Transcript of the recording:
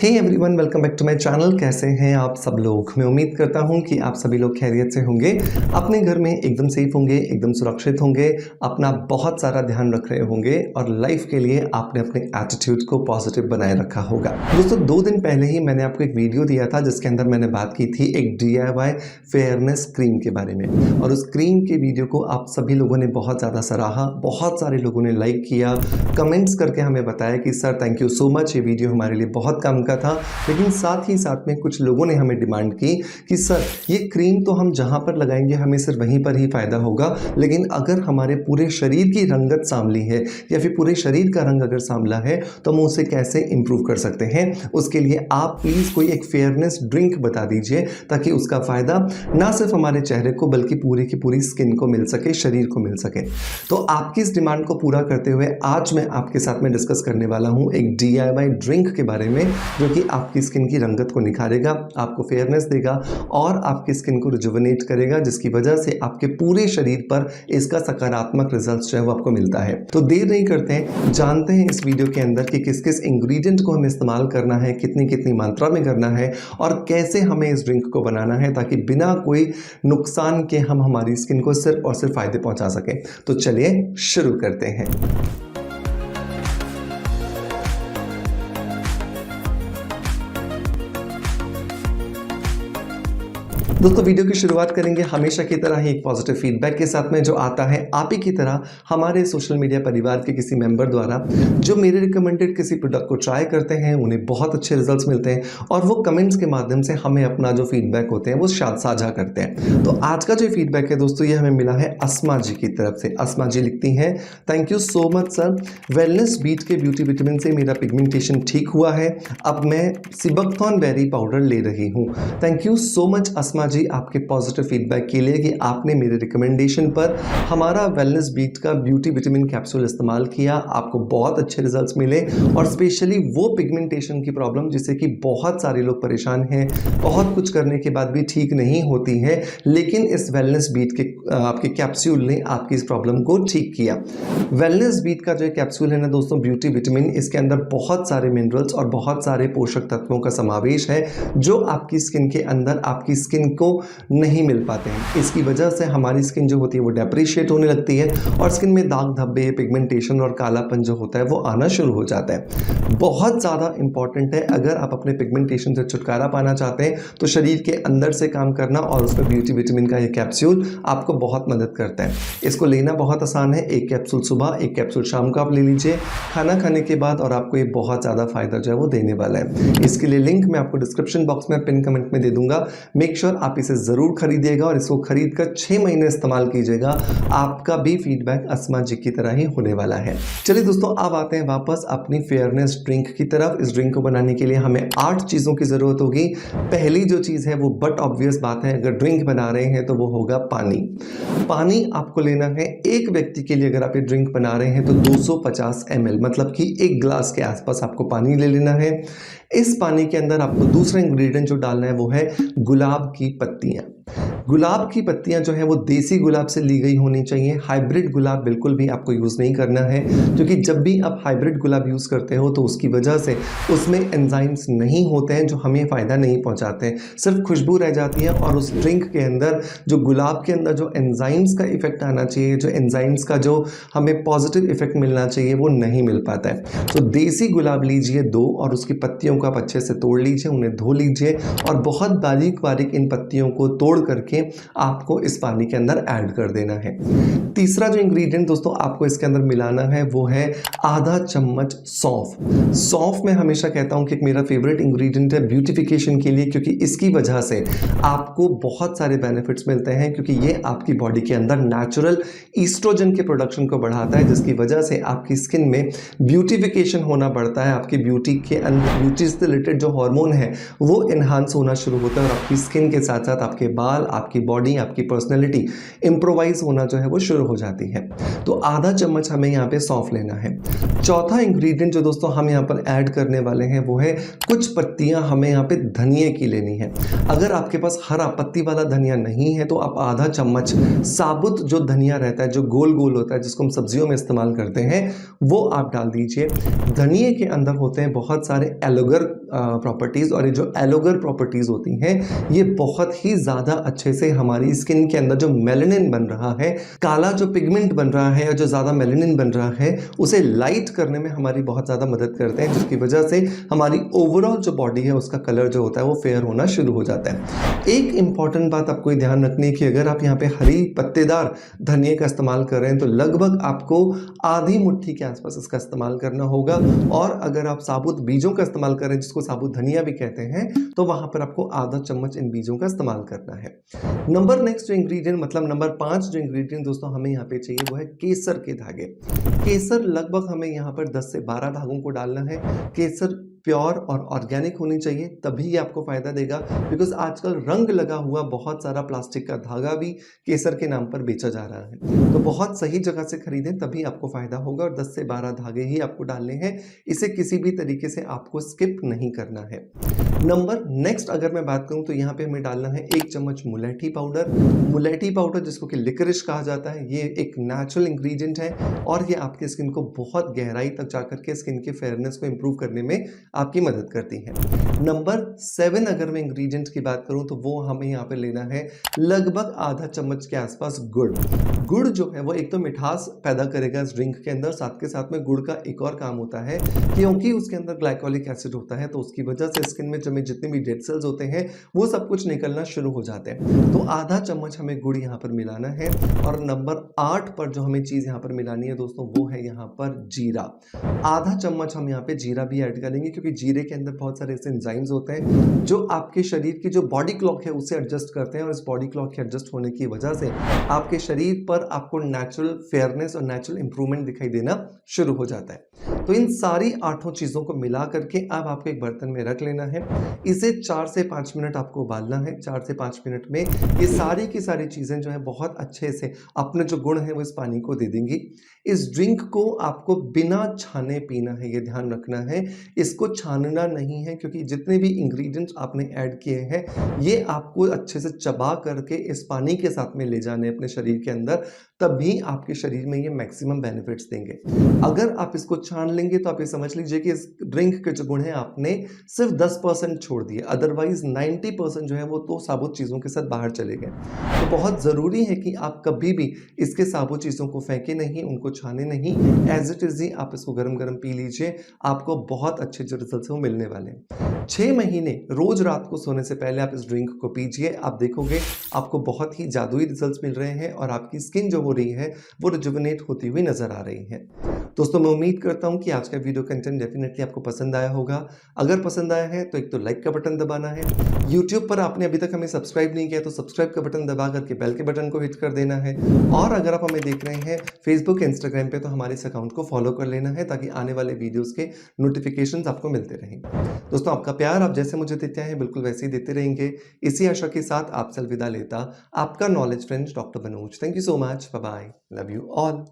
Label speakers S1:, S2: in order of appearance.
S1: Hey everyone, welcome back to my channel. कैसे हैं आप सब लोग? मैं उम्मीद करता हूं कि आप सभी लोग खैरियत से होंगे, अपने घर में एकदम सेफ होंगे, एकदम सुरक्षित होंगे, अपना बहुत सारा ध्यान रख रहे होंगे और लाइफ के लिए आपने अपने एटीट्यूड को पॉजिटिव बनाए रखा होगा। दोस्तों 2 दिन पहले ही मैंने आपको एक वीडियो दिया था जिसके अंदर मैंने बात की थी एक DIY फेयरनेस क्रीम के बारे में, और उस क्रीम के वीडियो को आप सभी लोगों ने बहुत ज़्यादा सराहा, बहुत सारे लोगों ने लाइक किया, कमेंट्स करके हमें बताया कि sir thank you so much, ये वीडियो हमारे लिए बहुत काम का था। लेकिन साथ ही साथ में कुछ लोगों ने हमें डिमांड की कि सर ये क्रीम तो हम जहां पर लगाएंगे हमें सिर्फ वहीं पर ही फायदा होगा, लेकिन अगर हमारे पूरे शरीर की रंगत सांवली है या फिर पूरे शरीर का रंग अगर सांवला है तो हम उसे कैसे इंप्रूव कर सकते हैं। उसके लिए आप प्लीज़ कोई एक फेयरनेस ड्रिंक बता दीजिए ताकि उसका फ़ायदा ना सिर्फ हमारे चेहरे को बल्कि पूरी की पूरी स्किन को मिल सके, शरीर को मिल सके। तो आपकी इस डिमांड को पूरा करते हुए आज मैं आपके साथ में डिस्कस करने वाला हूं एक DIY ड्रिंक के बारे में, जो कि आपकी स्किन की रंगत को निखारेगा, आपको फेयरनेस देगा और आपकी स्किन को रिजुवनेट करेगा, जिसकी वजह से आपके पूरे शरीर पर इसका सकारात्मक रिजल्ट जो है वो आपको मिलता है। तो देर नहीं करते हैं, जानते हैं इस वीडियो के अंदर कि किस किस इंग्रेडिएंट को हमें इस्तेमाल करना है, कितनी कितनी मात्रा में करना है और कैसे हमें इस ड्रिंक को बनाना है ताकि बिना कोई नुकसान के हम हमारी स्किन को सिर्फ और सिर्फ फायदे पहुंचा सकें। तो चलिए शुरू करते हैं। दोस्तों वीडियो की शुरुआत करेंगे हमेशा की तरह ही एक पॉजिटिव फीडबैक के साथ में, जो आता है आप ही की तरह हमारे सोशल मीडिया परिवार के किसी मेंबर द्वारा, जो मेरे रिकमेंडेड किसी प्रोडक्ट को ट्राई करते हैं, उन्हें बहुत अच्छे रिजल्ट्स मिलते हैं और वो कमेंट्स के माध्यम से हमें अपना जो फीडबैक होते हैं वो साझा करते हैं। तो आज का जो फीडबैक है दोस्तों, ये हमें मिला है अस्मा जी की तरफ से। अस्मा जी लिखती हैं, thank you so much sir, wellness beat के ब्यूटी विटामिन से मेरा पिगमेंटेशन ठीक हुआ है, अब मैं सिबकथॉर्न बेरी पाउडर ले रही हूँ। थैंक यू सो मच अस्मा जी आपके पॉजिटिव फीडबैक के लिए कि आपने मेरे रिकमेंडेशन पर हमारा वेलनेस बीट का ब्यूटी विटामिन कैप्सूल इस्तेमाल किया, आपको बहुत अच्छे रिजल्ट्स मिले और स्पेशली वो पिगमेंटेशन की प्रॉब्लम जिससे कि बहुत सारे लोग परेशान हैं, बहुत कुछ करने के बाद भी ठीक नहीं होती है, लेकिन इस वेलनेस बीट के आपके कैप्सूल ने आपकी इस प्रॉब्लम को ठीक किया। वेलनेस बीट का जो कैप्सूल है ना दोस्तों, ब्यूटी विटामिन, इसके अंदर बहुत सारे मिनरल्स और बहुत सारे पोषक तत्वों का समावेश है जो आपकी स्किन के अंदर आपकी स्किन को नहीं मिल पाते हैं। इसकी वजह से हमारी स्किन जो होती है वो डेप्रिशिएट होने लगती है और स्किन में दाग धब्बे, पिगमेंटेशन और कालापन जो होता है वो आना शुरू हो जाता है। बहुत ज़्यादा इंपॉर्टेंट है, अगर आप अपने पिगमेंटेशन से छुटकारा पाना चाहते हैं तो शरीर के अंदर से काम करना, और उसमें ब्यूटी विटामिन का ये कैप्सूल आपको बहुत मदद करता है। इसको लेना बहुत आसान है, एक कैप्सूल सुबह, एक कैप्सूल शाम को आप ले लीजिए खाना खाने के बाद, और आपको ये बहुत ज़्यादा फायदा जो है वो देने वाला है। इसके लिए लिंक मैं आपको डिस्क्रिप्शन बॉक्स में पिन कमेंट में दे दूंगा। मेक श्योर आप इसे ज़रूर खरीदिएगा और इसको खरीद कर 6 महीने इस्तेमाल कीजिएगा, आपका भी फीडबैक अस्मा जी की तरह ही होने वाला है। चलिए दोस्तों, अब आते हैं वापस अपनी फेयरनेस ड्रिंक की तरफ। इस ड्रिंक को बनाने के लिए हमें 8 चीज़ों की ज़रूरत होगी। पहली जो चीज़ है वो बट ऑब्वियस बात है, अगर ड्रिंक बना रहे हैं तो वो होगा पानी। पानी आपको लेना है, एक व्यक्ति के लिए अगर आप ये ड्रिंक बना रहे हैं तो 250 ml, मतलब कि 1 गिलास के आसपास आपको पानी ले लेना है। इस पानी के अंदर आपको दूसरा इंग्रेडिएंट जो डालना है वो है गुलाब की पत्तियां। गुलाब की पत्तियां जो है वो देसी गुलाब से ली गई होनी चाहिए, हाइब्रिड गुलाब बिल्कुल भी आपको यूज़ नहीं करना है, क्योंकि जब भी आप हाइब्रिड गुलाब यूज़ करते हो तो उसकी वजह से उसमें एंजाइम्स नहीं होते हैं जो हमें फ़ायदा नहीं पहुंचाते हैं, सिर्फ खुशबू रह जाती है और उस ड्रिंक के अंदर जो गुलाब के अंदर जो एंजाइम्स का इफेक्ट आना चाहिए, जो एंजाइम्स का जो हमें पॉजिटिव इफेक्ट मिलना चाहिए वो नहीं मिल पाता है। तो देसी गुलाब लीजिए 2 और उसकी पत्तियों को आप अच्छे से तोड़ लीजिए, उन्हें धो लीजिए और बहुत बारीक बारीक इन पत्तियों को तोड़ करके आपको इस पानी के अंदर ऐड कर देना है। तीसरा जो इंग्रेडिएंट दोस्तों आपको इसके अंदर मिलाना है वो है आधा चम्मच सौंफ। सौंफ मैं हमेशा कहता हूं कि एक मेरा फेवरेट इंग्रेडिएंट है ब्यूटिफिकेशन के लिए, क्योंकि इसकी वजह से आपको बहुत सारे बेनिफिट्स मिलते हैं, क्योंकि ये आपकी बॉडी के अंदर नेचुरल ईस्ट्रोजन के प्रोडक्शन को बढ़ाता है, जिसकी वजह से आपकी स्किन में ब्यूटिफिकेशन होना बढ़ता है, आपकी ब्यूटी के अंदर ब्यूटी से रिलेटेड जो हार्मोन है वो इन्हांस होना शुरू होता है और आपकी स्किन के साथ साथ आपके बाल, आपकी बॉडी, आपकी पर्सनैलिटी इम्प्रोवाइज होना जो है वो शुरू हो जाती है। तो आधा चम्मच हमें यहाँ पे सौंफ लेना है। चौथा इंग्रेडिएंट जो दोस्तों हम यहाँ पर ऐड करने वाले हैं वो है कुछ पत्तियां हमें यहाँ पे धनिए की लेनी है। अगर आपके पास हरा पत्ती वाला धनिया नहीं है तो आप आधा चम्मच साबुत जो धनिया रहता है, जो गोल गोल होता है, जिसको हम सब्जियों में इस्तेमाल करते हैं, वो आप डाल दीजिए। धनिए के अंदर होते हैं बहुत सारे प्रॉपर्टीज़ और ये जो एलोगर प्रॉपर्टीज़ होती हैं, ये बहुत ही ज़्यादा अच्छे से हमारी स्किन के अंदर जो मेलानिन बन रहा है, काला जो पिगमेंट बन रहा है या जो ज़्यादा मेलानिन बन रहा है, उसे लाइट करने में हमारी बहुत ज़्यादा मदद करते हैं, जिसकी वजह से हमारी ओवरऑल जो बॉडी है उसका कलर जो होता है वो फेयर होना शुरू हो जाता है। एक इंपॉर्टेंट बात आपको ध्यान रखनी है कि अगर आप यहाँ पे हरी पत्तेदार धनिया का इस्तेमाल कर रहे हैं तो लगभग आपको आधी मुट्ठी के आसपास इसका इस्तेमाल करना होगा, और अगर आप साबुत बीजों का इस्तेमाल कर रहे हैं जिसको साबुत धनिया भी कहते हैं, तो वहां पर आपको आधा चम्मच इन बीजों का इस्तेमाल करना है। नंबर नेक्स्ट जो इंग्रेडिएंट मतलब नंबर 5 जो इंग्रेडिएंट दोस्तों हमें यहाँ पे चाहिए वो है केसर के धागे। केसर लगभग हमें यहाँ पर 10 से 12 धागों को डालना है। केसर प्योर और ऑर्गेनिक होनी चाहिए, तभी ये आपको फायदा देगा, बिकॉज आजकल रंग लगा हुआ बहुत सारा प्लास्टिक का धागा भी केसर के नाम पर बेचा जा रहा है। तो बहुत सही जगह से खरीदें तभी आपको फायदा होगा, और 10 से 12 धागे ही आपको डालने हैं। इसे किसी भी तरीके से आपको स्किप नहीं करना है। नंबर नेक्स्ट अगर मैं बात करूं तो यहाँ पे हमें डालना है 1 चम्मच मुलेठी पाउडर। मुलेठी पाउडर जिसको कि लिकरिश कहा जाता है, ये एक नेचुरल इंग्रेडिएंट है और ये आपकी स्किन को बहुत गहराई तक जाकर के स्किन के फेयरनेस को इंप्रूव करने में आपकी मदद करती है। नंबर 7 अगर मैं इंग्रेडिएंट्स की बात करूं तो वो हमें यहाँ पे लेना है लगभग आधा चम्मच के आसपास गुड़। गुड़ जो है वो एक तो मिठास पैदा करेगा इस ड्रिंक के अंदर, साथ के साथ में गुड़ का एक और काम होता है क्योंकि उसके अंदर ग्लाइकोलिक एसिड होता है, तो उसकी वजह से स्किन में जमे जितने भी डेड सेल्स होते हैं वो सब कुछ निकलना शुरू हो जाते हैं। तो आधा चम्मच हमें गुड़ यहाँ पर मिलाना है। और नंबर 8 पर जो हमें चीज यहाँ पर मिलानी है दोस्तों वो है यहाँ पर जीरा। आधा चम्मच हम यहाँ पे जीरा भी ऐड करेंगे, क्योंकि जीरे के अंदर बहुत सारे ऐसे एंजाइम्स होते हैं जो आपके शरीर की जो बॉडी क्लॉक है उसे एडजस्ट करते हैं, और इस बॉडी क्लॉक के एडजस्ट होने की वजह से आपके शरीर पर आपको नेचुरल फेयरनेस और नेचुरल इंप्रूवमेंट दिखाई देना शुरू हो जाता है। तो इन सारी 8 चीजों को मिला करके अब आपको एक बर्तन में रख लेना है। इसे 4 से 5 मिनट आपको उबालना है। 4 से 5 मिनट में ये सारी की सारी चीजें जो है बहुत अच्छे से अपने जो गुण है वो इस पानी को दे देंगी। इस ड्रिंक को आपको बिना छाने पीना है, ये ध्यान रखना है। इसको छानना नहीं है, क्योंकि जितने भी इंग्रेडिएंट्स आपने ऐड किए हैं ये आपको अच्छे से चबा करके इस पानी के साथ में ले जाने अपने शरीर के अंदर, तभी आपके शरीर में ये मैक्सिमम बेनिफिट्स देंगे। अगर आप इसको छान लेंगे तो आप ये समझ लीजिए कि इस ड्रिंक के जो गुण हैं आपने सिर्फ 10% छोड़ दिए, अदरवाइज 90% जो है वो तो साबुत चीज़ों के साथ बाहर चले गए। तो बहुत ज़रूरी है कि आप कभी भी इसके साबुत चीज़ों को फेंके नहीं, उनको छाने नहीं, एज इट इज़ ही आप इसको गरम गरम पी लीजिए। आपको बहुत अच्छे जो रिजल्ट हैं वो मिलने वाले हैं। 6 महीने रोज रात को सोने से पहले आप इस ड्रिंक को पीजिए, आप देखोगे आपको बहुत ही जादुई रिजल्ट्स मिल रहे हैं और आपकी स्किन जो हो रही है वो रिजुविनेट होती हुई नजर आ रही है। दोस्तों मैं उम्मीद करता हूं कि आज का वीडियो कंटेंट डेफिनेटली आपको पसंद आया होगा। अगर पसंद आया है तो एक तो लाइक का बटन दबाना है। यूट्यूब पर आपने अभी तक हमें सब्सक्राइब नहीं किया तो सब्सक्राइब का बटन दबा करके बेल के बटन को हिट कर देना है। और अगर आप हमें देख रहे हैं फेसबुक इंस्टाग्राम पे तो हमारे इस अकाउंट को फॉलो कर लेना है, ताकि आने वाले वीडियोस के नोटिफिकेशंस आपको मिलते रहें। दोस्तों आपका प्यार आप जैसे मुझे देते हैं बिल्कुल वैसे ही देते रहेंगे। इसी आशा के साथ आपसे अलविदा लेता आपका knowledge friend doctor Manoj. Thank you so much, bye bye, love you all.